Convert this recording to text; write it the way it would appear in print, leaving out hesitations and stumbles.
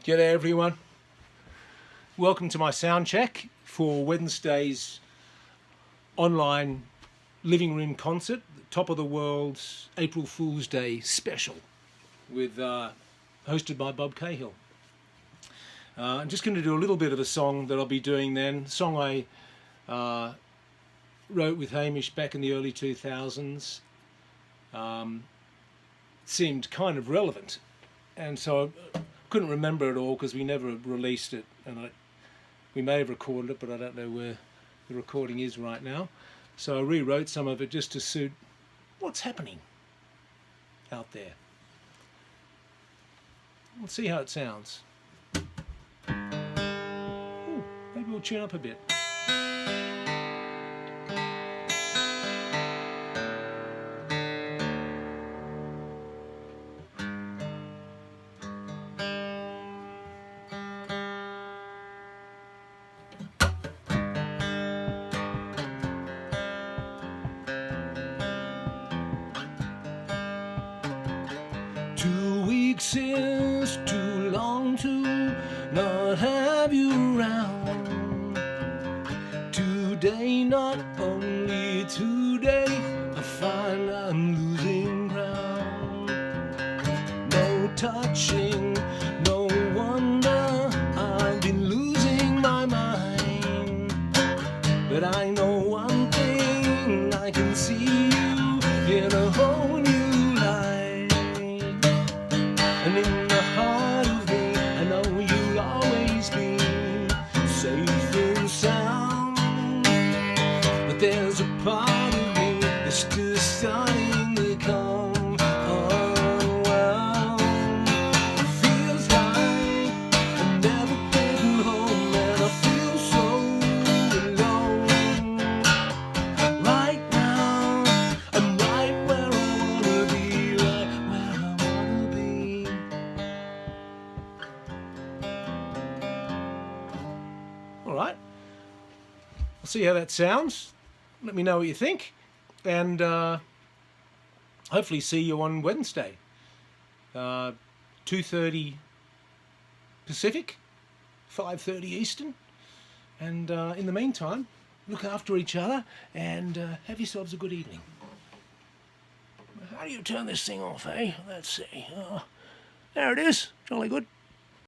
G'day everyone. Welcome to my sound check for Wednesday's online living room concert, Top of the World's April Fool's Day special, with hosted by Bob Cahill. I'm just going to do a little bit of a song that I'll be doing then. A song I wrote with Hamish back in the early 2000s. Seemed kind of relevant, and so I couldn't remember it all because we never released it, and we may have recorded it, but I don't know where the recording is right now. So I rewrote some of it just to suit what's happening out there. We'll see how it sounds. Ooh, maybe we'll tune up a bit. 2 weeks is too long to not have you around. Today, not only today, I find I'm losing ground. No touching, no wonder I've been losing my mind. But I know one thing, I can see you in a whole new light. And in the heart of me, I know you'll always be safe and sound. But there's a part of me that's still starting to come unwound. It feels like I've never been home, and I feel so alone. Right now, I'm right where I wanna be, right where I wanna be. All right, I'll see how that sounds. Let me know what you think, and hopefully see you on Wednesday, 2:30 Pacific, 5:30 Eastern. And in the meantime, look after each other and have yourselves a good evening. How do you turn this thing off, eh? Let's see. There it is. Jolly good.